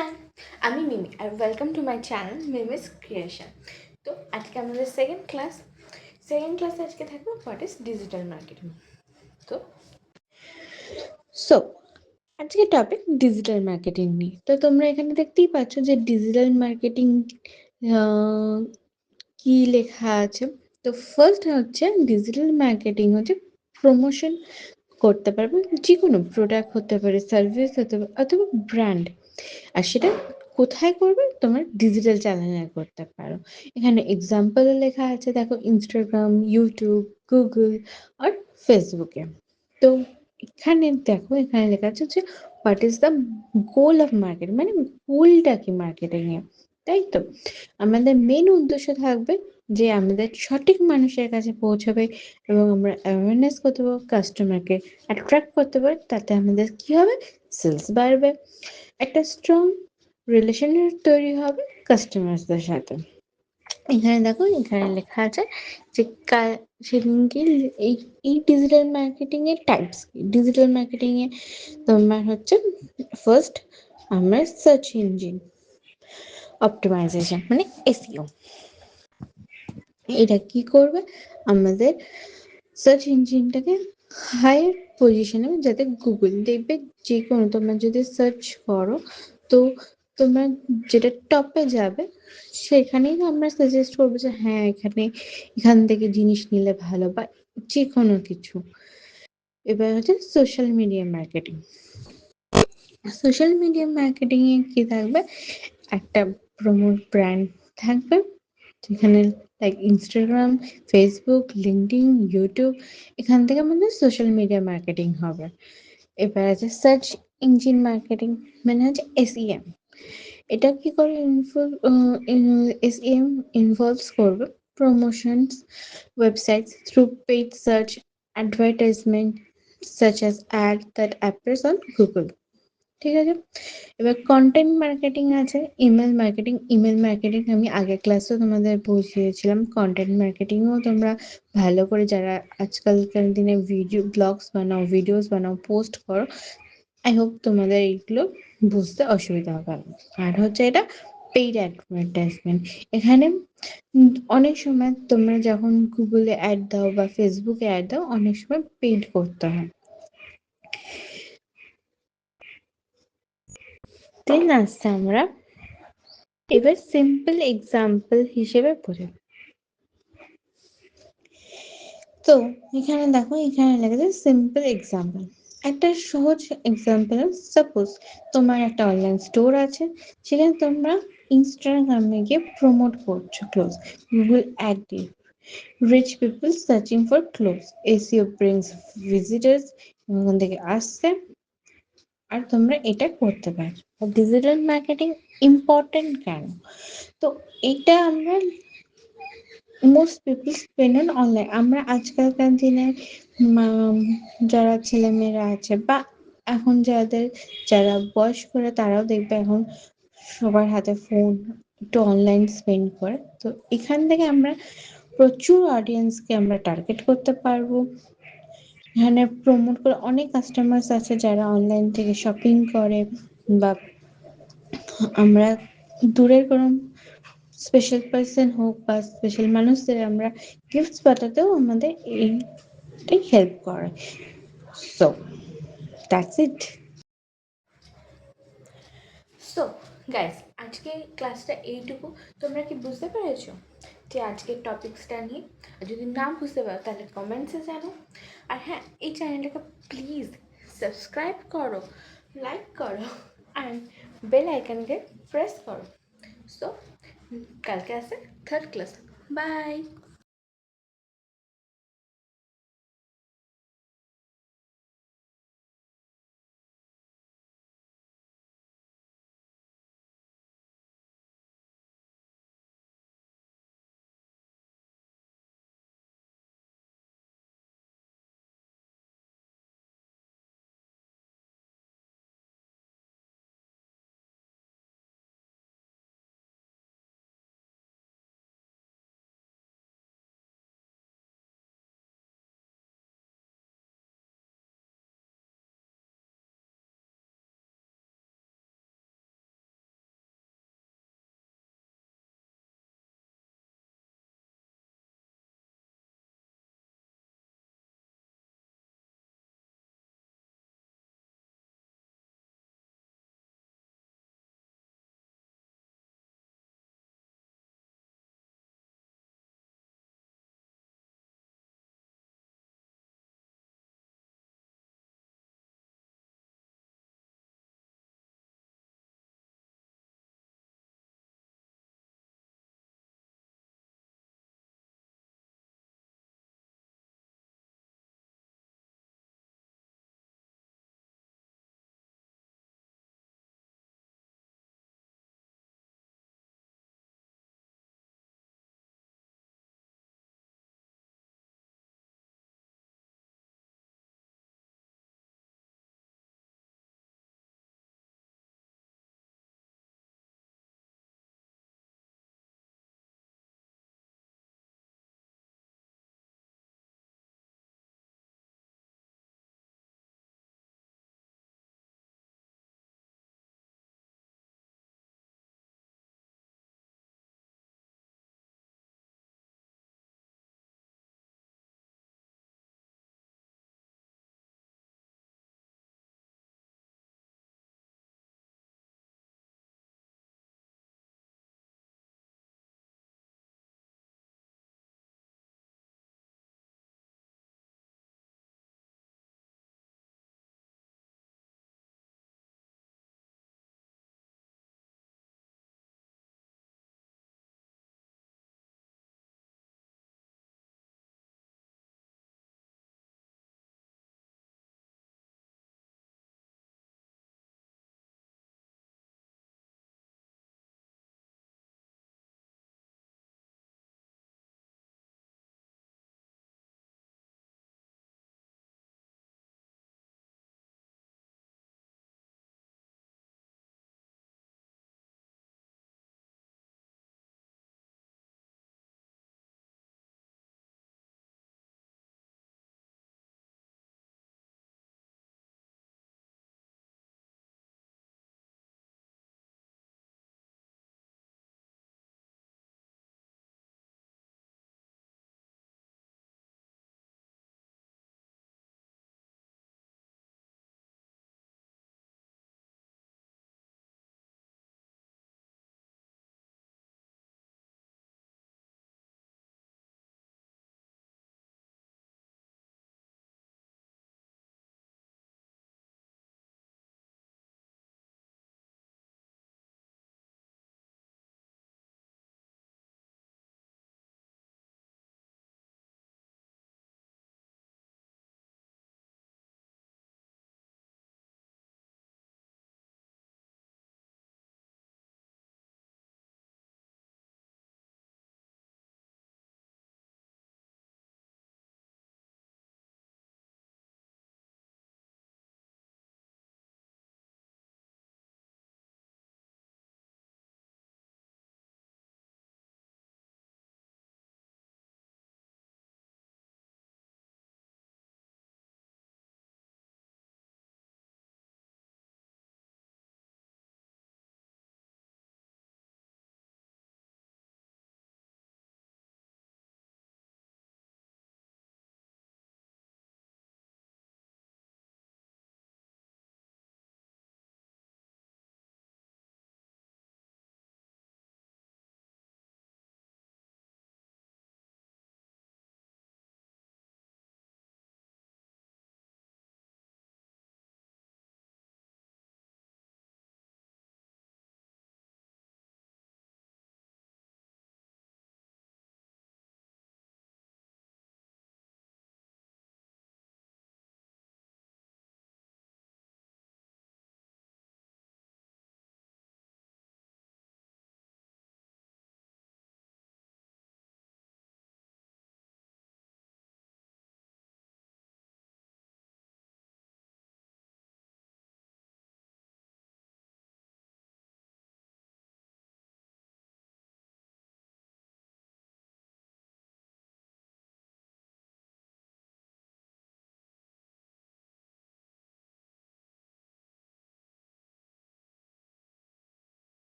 হ্যাঁ, আমি মিমি আর welcome to my channel Mimi's creation. তো আজকে আমাদের সেকেন্ড ক্লাসে আজকে থাকবে হোয়াট ইজ ডিজিটাল মার্কেটিং। তো সো আজকে টপিক ডিজিটাল মার্কেটিং নিয়ে। তো তোমরা এখানে দেখতেই পাচ্ছ যে ডিজিটাল মার্কেটিং কি লেখা আছে। তো ফার্স্ট হচ্ছে ডিজিটাল মার্কেটিং হচ্ছে প্রমোশন করতে পারবে, যে কোনো প্রোডাক্ট হতে পারে, সার্ভিস হতে পারে অথবা ব্র্যান্ড। আর সেটা কোথায় করবে? তোমার ডিজিটাল চ্যানেলে করতে পারো। এখানে এক্সাম্পল লেখা আছে, দেখো, ইনস্টাগ্রাম, ইউটিউব, গুগল আর ফেসবুকে। তো এখানে দেখো, এখানে লেখা আছে যে what is the goal of market, মানে গোলটা কি মার্কেটিং এ, তাই তো। আমাদের মেন উদ্দেশ্য থাকবে যে আমাদের সঠিক মানুষের কাছে পৌঁছাবে এবং আমরা অ্যাওয়ারনেস করতে পারবো, কাস্টমারকে অ্যাট্রাক্ট করতে পারবো, তাতে আমাদের কি হবে? সেলস বাড়বে, একটা স্ট্রং রিলেশনের তৈরি হবে কাস্টমার্সদের সাথে। এখানে দেখো, এখানে লেখা আছে যে সেদিনকে এই এই ডিজিটাল মার্কেটিং এর টাইপস কি। ডিজিটাল মার্কেটিং এ তোমার হচ্ছে ফার্স্ট আমরা সার্চ ইঞ্জিন অপটিমাইজেশন মানে এসইও। এটা কি করবে? আমাদের সার্চ ইঞ্জিনটাকে হায়ার পজিশনে, যাতে গুগল দেখবে যে কোনো, তোমরা যদি সার্চ করো তো তোমরা যেটা টপে যাবে সেখানেই আমরা সাজেস্ট করবো যে হ্যাঁ, এখান থেকে জিনিস নিলে ভালো, বা যে কোনো কিছু। এবার হচ্ছে social media marketing. Social media marketing এ কি থাকবে? একটা প্রমোট ব্র্যান্ড থাকবে, যেখানে like Instagram, Facebook, LinkedIn, YouTube, এখান থেকে আমাদের সোশ্যাল মিডিয়া মার্কেটিং হবে। এবার আছে সার্চ ইঞ্জিন মার্কেটিং, মানে হচ্ছে এসইএম। এটা কি করে? এসইএম ইনভলভস করবে promotions websites through paid search advertisement such as ad that appears on Google. ঠিক আছে। এবার কন্টেন্ট মার্কেটিং আছে, ইমেল মার্কেটিং আমি আগের ক্লাসেও তোমাদের বুঝিয়েছিলাম। কন্টেন্ট মার্কেটিংও তোমরা ভালো করে, যারা আজকালকার দিনে ব্লগস বানাও, ভিডিওস বানাও, পোস্ট করো, আই হোপ তোমাদের এইগুলো বুঝতে অসুবিধা হবে না। আর হচ্ছে এটা পেইড অ্যাডভার্টাইজমেন্ট। এখানে অনেক সময় তোমরা যখন গুগলে অ্যাড দাও বা ফেসবুকে অ্যাড দাও, অনেক সময় পেইড করতে হয়। দেন আসছে আমরা এবার সিম্পল এক্সাম্পল হিসেবে পড়ি। তো এখানে দেখো, এখানে লেগেছে সিম্পল এক্সাম্পল। একটা সহজ এক্সাম্পল, সাপোজ তোমার একটা অনলাইন স্টোর আছে, সেখানে তোমরা ইনস্টাগ্রামে গিয়ে প্রমোট করছো ক্লোথ। গুগল অ্যাড দিয়ে reach people searching for cloth, SEO brings visitors, ওখান থেকে আসছে। আর তোমরা এটা করতে পারো। ডিজিটাল মার্কেটিং ইম্পর্টেন্ট কেন? তো এটা আমরা most people spend on online. আমরা আজকালকার দিনে যারা ছেলেমেয়েরা আছে, বা এখন যারা বয়স্করা, তারাও দেখবে এখন সবার হাতে ফোন, একটু অনলাইন স্পেন্ড করে। তো এখান থেকে আমরা প্রচুর অডিয়েন্সকে আমরা টার্গেট করতে পারবো। এখানে প্রমোট করে অনেক কাস্টমার্স আছে যারা অনলাইন থেকে শপিং করে, বা আমরা দূরের কোনো স্পেশাল পার্সন হোক বা স্পেশাল মানুষদের আমরা গিফটস পাঠাতেও আমাদের এইটাই হেল্প করে। So that's it. So guys, আজকে ক্লাসটা এইটুকু। তোমরা কি বুঝতে পেরেছো যে আজকের টপিক্সটা নিয়ে? আর যদি না বুঝতে পারো তাহলে কমেন্টসে জানো। আর হ্যাঁ, এই চ্যানেলটাকে প্লিজ সাবস্ক্রাইব করো, লাইক করো অ্যান্ড বেল আইকনকে প্রেস করো। সো কালকে আসে থার্ড ক্লাস। বাই।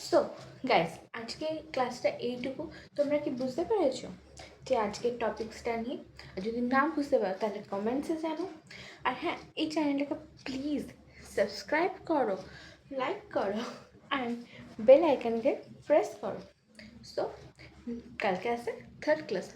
সো গাইস, আজকে ক্লাসটা এইটুকু। তোমরা কি বুঝতে পেরেছো যে আজকের টপিক্সটা নিয়ে? আর যদি না বুঝতে পারো তাহলে কমেন্টসে জানো। আর হ্যাঁ, এই চ্যানেলটাকে প্লিজ সাবস্ক্রাইব করো, লাইক করো অ্যান্ড বেল আইকনকে প্রেস করো। সো কালকে আসে থার্ড ক্লাস।